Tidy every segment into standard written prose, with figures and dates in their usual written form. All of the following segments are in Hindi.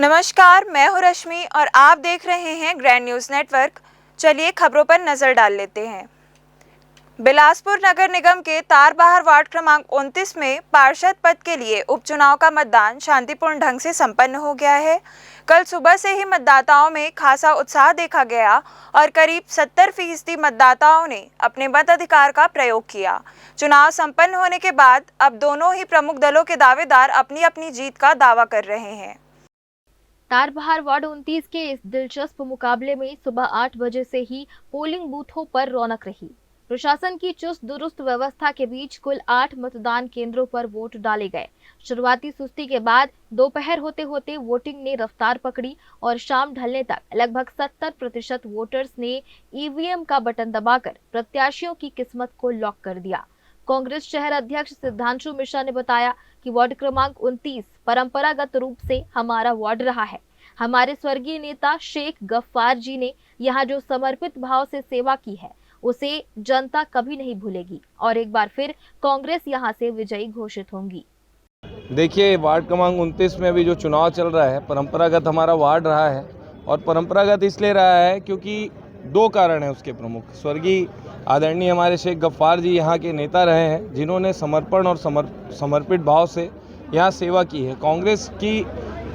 नमस्कार, मैं हूं रश्मि और आप देख रहे हैं ग्रैंड न्यूज़ नेटवर्क। चलिए खबरों पर नजर डाल लेते हैं। बिलासपुर नगर निगम के तारबहार वार्ड क्रमांक 29 में पार्षद पद के लिए उपचुनाव का मतदान शांतिपूर्ण ढंग से संपन्न हो गया है। कल सुबह से ही मतदाताओं में खासा उत्साह देखा गया और करीब 70% मतदाताओं ने अपने मताधिकार का प्रयोग किया। चुनाव संपन्न होने के बाद अब दोनों ही प्रमुख दलों के दावेदार अपनी अपनी जीत का दावा कर रहे हैं। तारबहार वार्ड 29 के इस दिलचस्प मुकाबले में सुबह 8 बजे से ही पोलिंग बूथों पर रौनक रही। प्रशासन की चुस्त दुरुस्त व्यवस्था के बीच कुल 8 मतदान केंद्रों पर वोट डाले गए। शुरुआती सुस्ती के बाद दोपहर होते होते वोटिंग ने रफ्तार पकड़ी और शाम ढलने तक लगभग 70% वोटर्स ने ईवीएम का बटन दबाकर प्रत्याशियों की किस्मत को लॉक कर दिया। कांग्रेस शहर अध्यक्ष सिद्धांशु मिश्रा ने बताया कि वार्ड क्रमांक 29 परंपरागत रूप से हमारा वार्ड रहा है। हमारे स्वर्गीय नेता शेख गफ्फार जी ने यहाँ जो समर्पित भाव से सेवा की है उसे जनता कभी नहीं भूलेगी और एक बार फिर कांग्रेस यहाँ से विजयी घोषित होंगी। देखिए, वार्ड क्रमांक 29 में अभी जो चुनाव चल रहा है, परंपरागत हमारा वार्ड रहा है और परंपरागत इसलिए रहा है क्योंकि दो कारण हैं उसके प्रमुख। स्वर्गीय आदरणीय हमारे शेख गफ्फार जी यहाँ के नेता रहे हैं, जिन्होंने समर्पण और समर्पित भाव से यहाँ सेवा की है।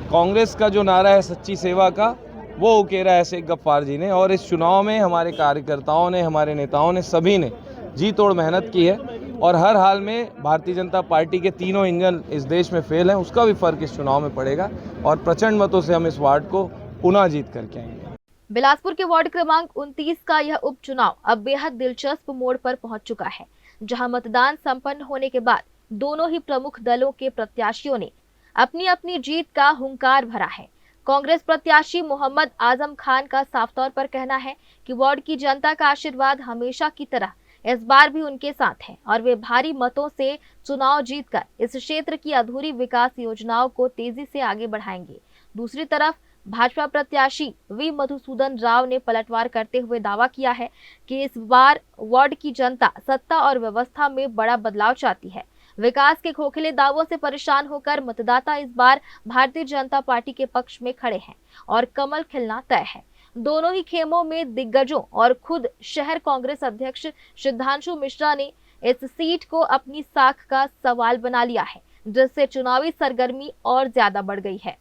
कांग्रेस का जो नारा है सच्ची सेवा का, वो उकेरा है शेख गफ्फार जी ने। और इस चुनाव में हमारे कार्यकर्ताओं ने, हमारे नेताओं ने, सभी ने जी तोड़ मेहनत की है और हर हाल में भारतीय जनता पार्टी के तीनों इंजन इस देश में फेल हैं, उसका भी फर्क इस चुनाव में पड़ेगा और प्रचंड मतों से हम इस वार्ड को पुनः जीत करके आएंगे। बिलासपुर के वार्ड क्रमांक 29 का यह उपचुनाव अब बेहद दिलचस्प मोड़ पर पहुंच चुका है, जहां मतदान संपन्न होने के बाद दोनों ही प्रमुख दलों के प्रत्याशियों ने अपनी अपनी जीत का हुंकार भरा है। कांग्रेस प्रत्याशी मोहम्मद आजम खान का साफ तौर पर कहना है कि वार्ड की जनता का आशीर्वाद हमेशा की तरह इस बार भी उनके साथ है और वे भारी मतों से चुनाव जीतकर इस क्षेत्र की अधूरी विकास योजनाओं को तेजी से आगे बढ़ाएंगे। दूसरी तरफ भाजपा प्रत्याशी वी मधुसूदन राव ने पलटवार करते हुए दावा किया है कि इस बार वार्ड की जनता सत्ता और व्यवस्था में बड़ा बदलाव चाहती है। विकास के खोखले दावों से परेशान होकर मतदाता इस बार भारतीय जनता पार्टी के पक्ष में खड़े हैं और कमल खिलना तय है। दोनों ही खेमों में दिग्गजों और खुद शहर कांग्रेस अध्यक्ष सिद्धांशु मिश्रा ने इस सीट को अपनी साख का सवाल बना लिया है, जिससे चुनावी सरगर्मी और ज्यादा बढ़ गई है।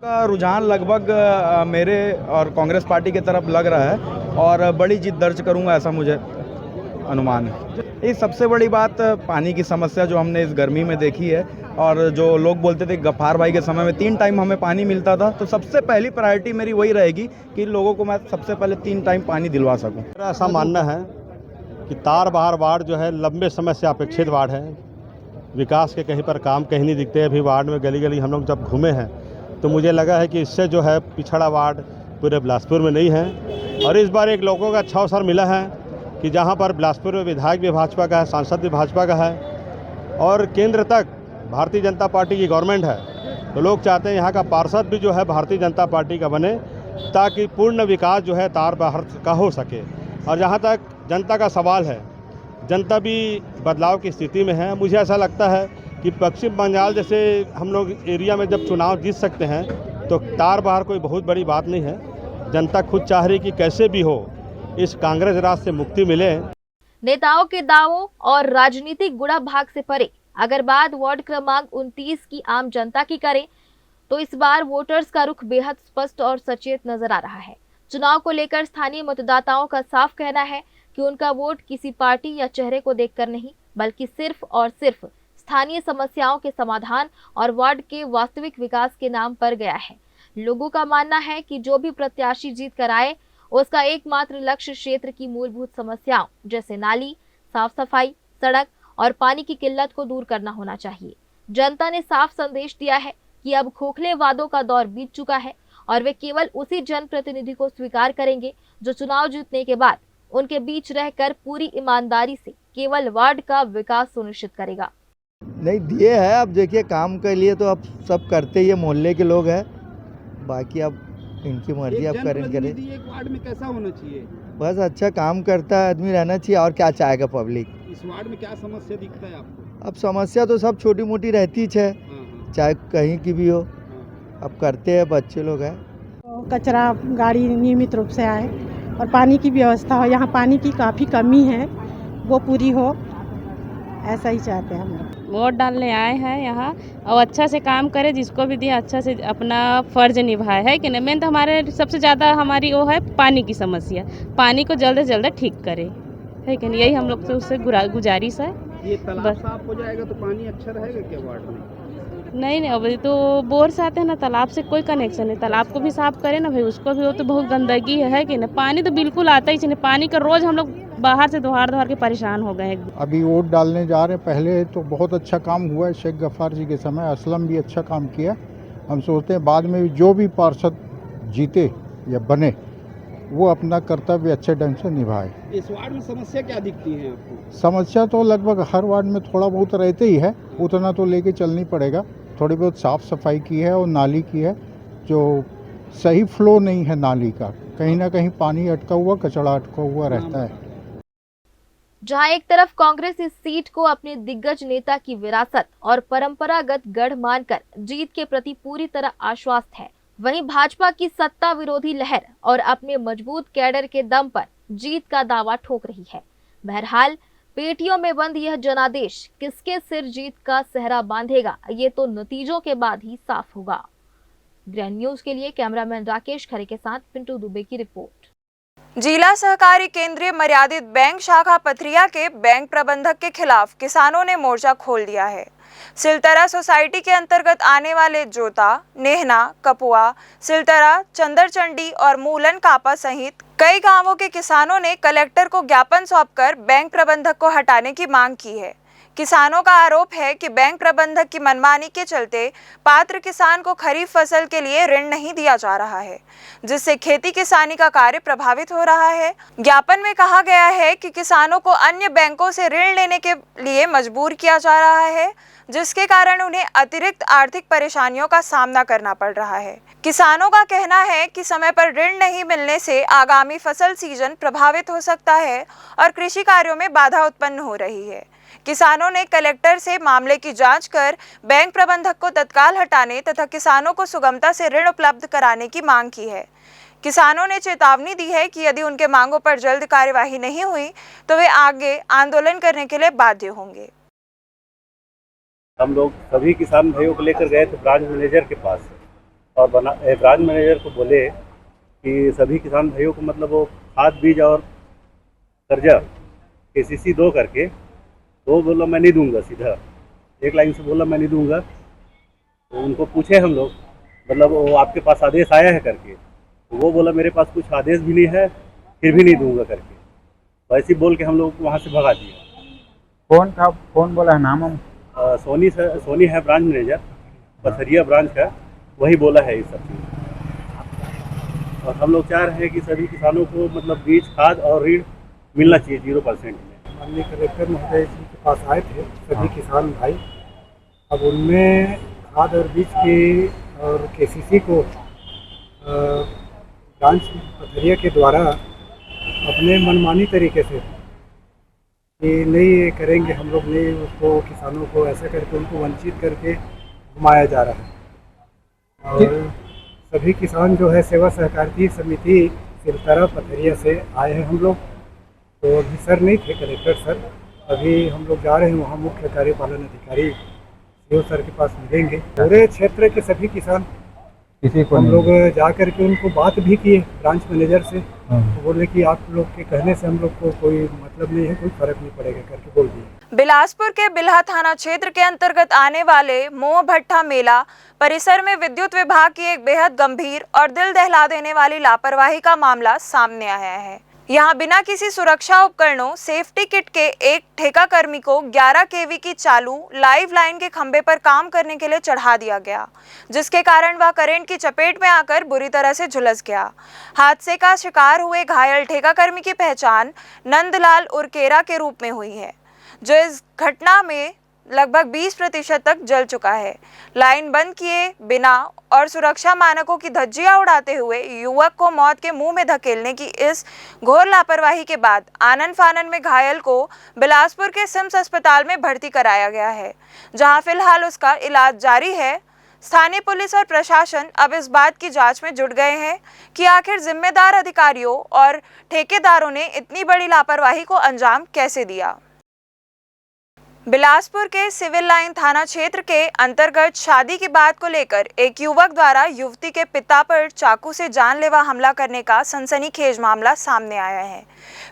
का रुझान लगभग मेरे और कांग्रेस पार्टी की तरफ लग रहा है और बड़ी जीत दर्ज करूंगा, ऐसा मुझे अनुमान है। ये सबसे बड़ी बात पानी की समस्या जो हमने इस गर्मी में देखी है, और जो लोग बोलते थे गफ्फार भाई के समय में 3 टाइम हमें पानी मिलता था, तो सबसे पहली प्रायोरिटी मेरी वही रहेगी कि लोगों को मैं सबसे पहले 3 टाइम पानी दिलवा सकूं। मेरा ऐसा मानना है कि तारबहार वार्ड जो है लंबे समय से अपेक्षित वार्ड है। विकास के कहीं पर काम कहीं नहीं दिखते। अभी वार्ड में गली गली हम लोग जब घूमे हैं तो मुझे लगा है कि इससे जो है पिछड़ा वार्ड पूरे बिलासपुर में नहीं है। और इस बार एक लोगों का अच्छा अवसर मिला है कि जहां पर बिलासपुर में विधायक भी भाजपा का है, सांसद भी भाजपा का है और केंद्र तक भारतीय जनता पार्टी की गवर्नमेंट है, तो लोग चाहते हैं यहाँ का पार्षद भी जो है भारतीय जनता पार्टी का बने, ताकि पूर्ण विकास जो है तारबहार का हो सके। और जहाँ तक जनता का सवाल है, जनता भी बदलाव की स्थिति में है। मुझे ऐसा लगता है कि पश्चिम बंगाल जैसे हम लोग एरिया में जब चुनाव जीत सकते हैं तो तारबहार कोई बहुत बड़ी बात नहीं है। जनता खुद चाह रही कि कैसे भी हो इस कांग्रेस राज से मुक्ति मिले। नेताओं के दावों और राजनीतिक गुड़ा भाग से परे अगर बात वार्ड क्रमांक 29 की आम जनता की करें तो इस बार वोटर्स का रुख बेहद स्पष्ट और सचेत नजर आ रहा है। चुनाव को लेकर स्थानीय मतदाताओं का साफ कहना है कि उनका वोट किसी पार्टी या चेहरे को देखकर नहीं, बल्कि सिर्फ और सिर्फ स्थानीय समस्याओं के समाधान और वार्ड के वास्तविक विकास के नाम पर गया है। लोगों का मानना है कि जो भी प्रत्याशी जीत कर आए उसका एकमात्र लक्ष्य क्षेत्र की मूलभूत समस्याओं जैसे नाली, साफ सफाई, सड़क और पानी की किल्लत को दूर करना होना चाहिए। जनता ने साफ संदेश दिया है कि अब खोखले वादों का दौर बीत चुका है और वे केवल उसी जनप्रतिनिधि को स्वीकार करेंगे जो चुनाव जीतने के बाद उनके बीच रहकर पूरी ईमानदारी से केवल वार्ड का विकास सुनिश्चित करेगा। नहीं दिए है, अब देखिए काम के लिए तो अब सब करते ही मोहल्ले के लोग हैं, बाकी अब इनकी मर्जी आप करें। एक वार्ड में कैसा होना चाहिए? बस अच्छा काम करता है आदमी रहना चाहिए, और क्या चाहेगा पब्लिक। इस वार्ड में क्या समस्या दिखता है आपको? अब समस्या तो सब छोटी मोटी रहती है, चाहे कहीं की भी हो। अब करते हैं, बच्चे लोग हैं। कचरा गाड़ी नियमित रूप से आए और पानी की व्यवस्था हो। यहाँ पानी की काफ़ी कमी है, वो पूरी हो, ऐसा ही चाहते हैं हम लोग। वोट डालने आए हैं यहाँ और अच्छा से काम करे, जिसको भी दिए अच्छा से अपना फ़र्ज निभाए, है कि नहीं। मेन तो हमारे सबसे ज़्यादा हमारी वो है पानी की समस्या, पानी को जल्द से जल्द ठीक करे, है कि नहीं। यही हम लोग से उससे गुजारिश है। ये तालाब साफ हो जाएगा तो पानी अच्छा रहेगा क्या वार्ड में? नहीं, अभी तो बोर से आते हैं ना, तालाब से कोई कनेक्शन नहीं। तालाब को भी साफ करें ना भाई, उसको भी, वो तो बहुत गंदगी है कि नहीं। पानी तो बिल्कुल आता ही नहीं, पानी का रोज़ हम लोग बाहर से दोहार के परेशान हो गए हैं। अभी वोट डालने जा रहे हैं। पहले तो बहुत अच्छा काम हुआ है शेख गफ्फार जी के समय, असलम भी अच्छा काम किया। हम सोचते हैं बाद में जो भी पार्षद जीते या बने वो अपना कर्तव्य अच्छे ढंग से निभाए। इस वार्ड में समस्या क्या दिखती है आपको? समस्या तो लगभग हर वार्ड में थोड़ा बहुत रहते ही है, उतना तो लेके चलनी पड़ेगा। थोड़ी बहुत साफ़ सफाई की है और नाली की है, जो सही फ्लो नहीं है नाली का, कहीं ना कहीं पानी अटका हुआ, कचरा अटका हुआ रहता है। जहां एक तरफ कांग्रेस इस सीट को अपने दिग्गज नेता की विरासत और परंपरागत गढ़ मानकर जीत के प्रति पूरी तरह आश्वस्त है, वहीं भाजपा की सत्ता विरोधी लहर और अपने मजबूत कैडर के दम पर जीत का दावा ठोक रही है। बहरहाल पेटियों में बंद यह जनादेश किसके सिर जीत का सेहरा बांधेगा, ये तो नतीजों के बाद ही साफ होगा। ग्रैंड न्यूज के लिए कैमरामैन राकेश खरे के साथ पिंटू दुबे की रिपोर्ट। जिला सहकारी केंद्रीय मर्यादित बैंक शाखा पथरिया के बैंक प्रबंधक के खिलाफ किसानों ने मोर्चा खोल दिया है। सिलतरा सोसाइटी के अंतर्गत आने वाले जोता, नेहना, कपुआ, सिलतरा, चंदरचंडी और मूलन कापा सहित कई गांवों के किसानों ने कलेक्टर को ज्ञापन सौंपकर बैंक प्रबंधक को हटाने की मांग की है। किसानों का आरोप है कि बैंक प्रबंधक की मनमानी के चलते पात्र किसान को खरीफ फसल के लिए ऋण नहीं दिया जा रहा है, जिससे खेती किसानी का कार्य प्रभावित हो रहा है। ज्ञापन में कहा गया है कि किसानों को अन्य बैंकों से ऋण लेने के लिए मजबूर किया जा रहा है, जिसके कारण उन्हें अतिरिक्त आर्थिक परेशानियों का सामना करना पड़ रहा है। किसानों का कहना है कि समय पर ऋण नहीं मिलने से आगामी फसल सीजन प्रभावित हो सकता है और कृषि कार्यों में बाधा उत्पन्न हो रही है। किसानों ने कलेक्टर से मामले की जांच कर बैंक प्रबंधक को तत्काल हटाने तथा किसानों को सुगमता से ऋण उपलब्ध कराने की मांग की है। किसानों ने चेतावनी दी है कि यदि उनके मांगों पर जल्द कार्यवाही नहीं हुई तो वे आगे आंदोलन करने के लिए बाध्य होंगे। हम लोग सभी किसान भाइयों को लेकर गए थे ब्रांच मैनेजर के पास और ब्रांच मैनेजर को बोले कि सभी किसान भाइयों को मतलब वो खाद बीज और कर्जा KCC दो करके, तो बोला मैं नहीं दूंगा, सीधा एक लाइन से बोला मैं नहीं दूंगा। तो उनको पूछे हम लोग मतलब वो आपके पास आदेश आया है करके, तो वो बोला मेरे पास कुछ आदेश भी नहीं है, फिर भी नहीं दूंगा करके। वैसे ही बोल के हम लोग वहाँ से भगा दिया। कौन था, कौन बोला है नाम? हम सोनी है ब्रांच मैनेजर, पथरिया ब्रांच का, वही बोला है ये सब चीज़। और हम लोग चाह रहे हैं कि सभी किसानों को मतलब बीज, खाद और ऋण मिलना चाहिए 0% में। माननीय कलेक्टर महोदय जी के पास आए थे सभी किसान भाई। अब उनमें खाद और बीज की और KCC को ब्रांच पथरिया के द्वारा अपने मनमानी तरीके से कि नहीं ये करेंगे हम लोग, नहीं उसको किसानों को ऐसा करके उनको वंचित करके घुमाया जा रहा है। और सभी किसान जो है सेवा सहकारिता समिति सिलतरा पथरिया से आए हैं हम लोग। तो अभी सर नहीं थे कलेक्टर सर, अभी हम लोग जा रहे हैं वहाँ मुख्य कार्यपालन अधिकारी CO सर के पास मिलेंगे। पूरे क्षेत्र के सभी किसान हम लोग जा कर के उनको बात भी किए ब्रांच मैनेजर से, तो बोले कि आप लोग के कहने से हम लोग को कोई मतलब नहीं है, कोई फर्क नहीं पड़ेगा करके बोल दिया। बिलासपुर के बिल्हा थाना क्षेत्र के अंतर्गत आने वाले मोह भट्टा मेला परिसर में विद्युत विभाग की एक बेहद गंभीर और दिल दहला देने वाली लापरवाही का मामला सामने आया है। यहां बिना किसी सुरक्षा उपकरणों, सेफ्टी किट के एक ठेका कर्मी को 11 kV की चालू लाइव लाइन के खंभे पर काम करने के लिए चढ़ा दिया गया, जिसके कारण वह करंट की चपेट में आकर बुरी तरह से झुलस गया। हादसे का शिकार हुए घायल ठेका कर्मी की पहचान नंदलाल उर्केरा के रूप में हुई है, जो इस घटना में लगभग 20% तक जल चुका है। लाइन बंद किए बिना और सुरक्षा मानकों की धज्जियां उड़ाते हुए युवक को मौत के मुंह में धकेलने की इस घोर लापरवाही के बाद आनन फानन में घायल को बिलासपुर के सिम्स अस्पताल में भर्ती कराया गया है, जहां फिलहाल उसका इलाज जारी है। स्थानीय पुलिस और प्रशासन अब इस बात की जांच में जुट गए हैं कि आखिर जिम्मेदार अधिकारियों और ठेकेदारों ने इतनी बड़ी लापरवाही को अंजाम कैसे दिया। बिलासपुर के सिविल लाइन थाना क्षेत्र के अंतर्गत शादी की बात को लेकर एक युवक द्वारा युवती के पिता पर चाकू से जानलेवा हमला करने का सनसनीखेज मामला सामने आया है।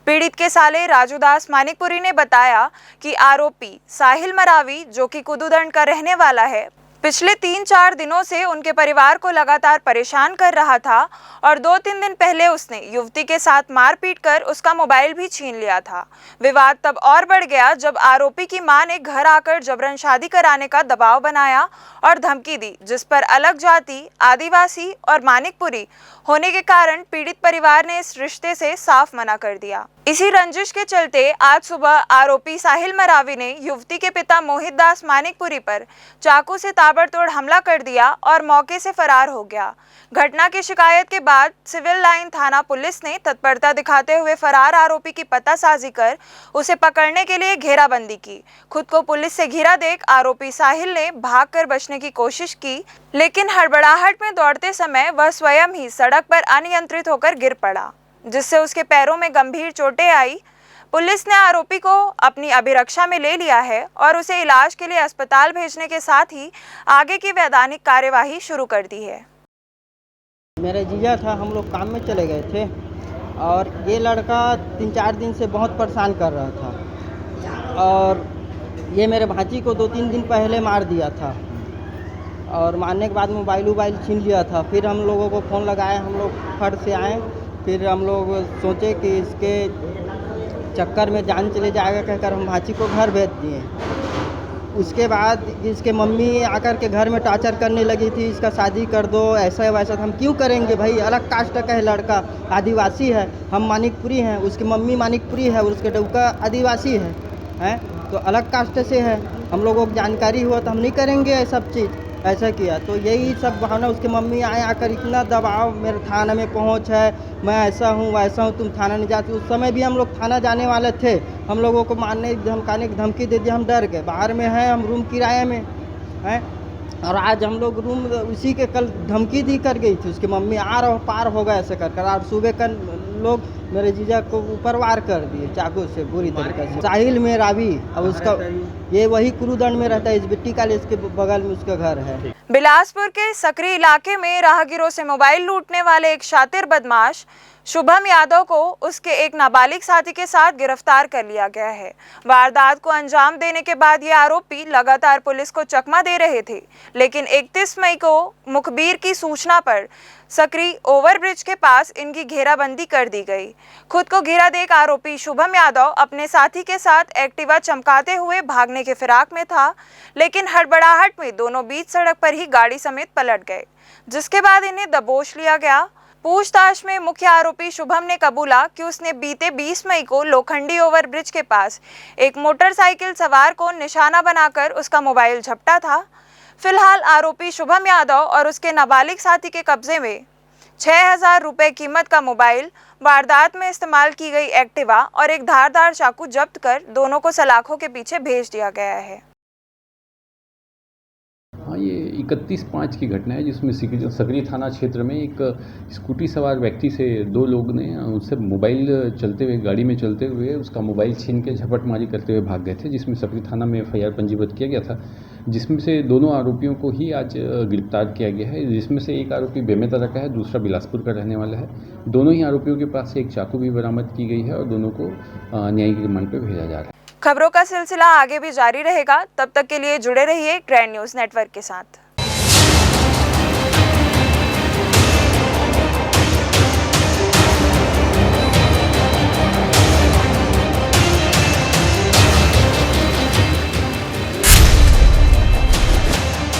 पीड़ित के साले राजू दास मानिकपुरी ने बताया कि आरोपी साहिल मरावी, जो कि कुदुदंड का रहने वाला है, पिछले 3-4 दिनों से उनके परिवार को लगातार परेशान कर रहा था और 2-3 दिन पहले उसने युवती के साथ मारपीट कर उसका मोबाइल भी छीन लिया था। विवाद तब और बढ़ गया जब आरोपी की मां ने घर आकर जबरन शादी कराने का दबाव बनाया और धमकी दी, जिस पर अलग जाति, आदिवासी और मानिकपुरी होने के कारण पीड़ित परिवार ने इस रिश्ते से साफ मना कर दिया। इसी रंजिश के चलते आज सुबह आरोपी साहिल मरावी ने युवती के पिता मोहित दास मानिकपुरी पर चाकू से ताबड़तोड़ हमला कर दिया और मौके से फरार हो गया। घटना की शिकायत के बाद सिविल लाइन थाना पुलिस ने तत्परता दिखाते हुए फरार आरोपी की पतासाजी कर उसे पकड़ने के लिए घेराबंदी की। खुद को पुलिस से घिरा देख आरोपी साहिल ने भागकर बचने की कोशिश की, लेकिन हड़बड़ाहट में दौड़ते समय वह स्वयं ही सड़क पर अनियंत्रित होकर गिर पड़ा, जिससे उसके पैरों में गंभीर चोटें आई। पुलिस ने आरोपी को अपनी अभिरक्षा में ले लिया है और उसे इलाज के लिए अस्पताल भेजने के साथ ही आगे की वैधानिक कार्यवाही शुरू कर दी है। मेरा जीजा था, हम लोग काम में चले गए थे और ये लड़का 3-4 दिन से बहुत परेशान कर रहा था और ये मेरे भांजी को 2-3 दिन पहले मार दिया था और मारने के बाद मोबाइल छीन लिया था। फिर हम लोगों को फ़ोन लगाए, हम लोग फट से आए। फिर हम लोग सोचे कि इसके चक्कर में जान चले जाएगा कहकर हम भांजी को घर भेज दिए। उसके बाद इसके मम्मी आकर के घर में टॉर्चर करने लगी थी, इसका शादी कर दो, ऐसा वैसा। हम क्यों करेंगे भाई, अलग कास्ट का है लड़का, आदिवासी है, हम मानिकपुरी हैं, उसकी मम्मी मानिकपुरी है और उसके डौका आदिवासी है तो अलग कास्ट से है। हम लोगों को जानकारी हुआ तो हम नहीं करेंगे ये सब चीज़, ऐसा किया। तो यही सब बहाना, उसके मम्मी आए आकर इतना दबाव, मेरे थाना में पहुंच है, मैं ऐसा हूँ वैसा हूँ, तुम थाना नहीं जाते। उस समय भी हम लोग थाना जाने वाले थे, हम लोगों को मारने धमकाने की धमकी दे दी, हम डर गए। बाहर में हैं, हम रूम किराए में हैं और आज हम लोग रूम उसी के कल धमकी दी कर गई थी, उसकी मम्मी आर और पार हो गए ऐसे कर और सुबह का लोग मेरे जीजा को ऊपर वार कर दिए चाकू से बुरी तरीके से। साहिल में रावी, अब उसका ये वही कुरुदंड में रहता है, इस बिट्टी कॉलेज के बगल में उसका घर है। बिलासपुर के सकरी इलाके में राहगीरों से मोबाइल लूटने वाले एक शातिर बदमाश शुभम यादव को उसके एक नाबालिग साथी के साथ गिरफ्तार कर लिया गया है। वारदात को अंजाम देने के बाद ये आरोपी लगातार पुलिस को चकमा दे रहे थे, लेकिन 31 मई को मुखबिर की सूचना पर सकरी ओवरब्रिज के पास इनकी घेराबंदी कर दी गई। खुद को घिरा देख आरोपी शुभम यादव अपने साथी के साथ एक्टिवा चमकाते हुए भागने के फिराक में था, लेकिन हड़बड़ाहट में दोनों बीच सड़क पर ही गाड़ी समेत पलट गए, जिसके बाद इन्हें दबोच लिया गया। पूछताछ में मुख्य आरोपी शुभम ने कबूला कि उसने बीते 20 मई को लोखंडी ओवरब्रिज के पास एक मोटरसाइकिल सवार को निशाना बनाकर उसका मोबाइल झपटा था। फिलहाल आरोपी शुभम यादव और उसके नाबालिग साथी के कब्जे में 6,000 रुपये कीमत का मोबाइल, वारदात में इस्तेमाल की गई एक्टिवा और एक धारदार चाकू जब्त कर दोनों को सलाखों के पीछे भेज दिया गया है। हाँ, ये 31/5 की घटना है जिसमें सकरी थाना क्षेत्र में एक स्कूटी सवार व्यक्ति से 2 लोग ने उससे मोबाइल चलते हुए गाड़ी में चलते हुए उसका मोबाइल छीन के झपटमारी करते हुए भाग गए थे, जिसमें सकरी थाना में FIR पंजीबद्ध किया गया था, जिसमें से दोनों आरोपियों को ही आज गिरफ्तार किया गया है, जिसमें से एक आरोपी बेमेतरा का है, दूसरा बिलासपुर का रहने वाला है। दोनों ही आरोपियों के पास से एक चाकू भी बरामद की गई है और दोनों को न्यायिक रिमांड पर भेजा जा रहा है। खबरों का सिलसिला आगे भी जारी रहेगा, तब तक के लिए जुड़े रहिए ग्रैंड न्यूज़ नेटवर्क के साथ।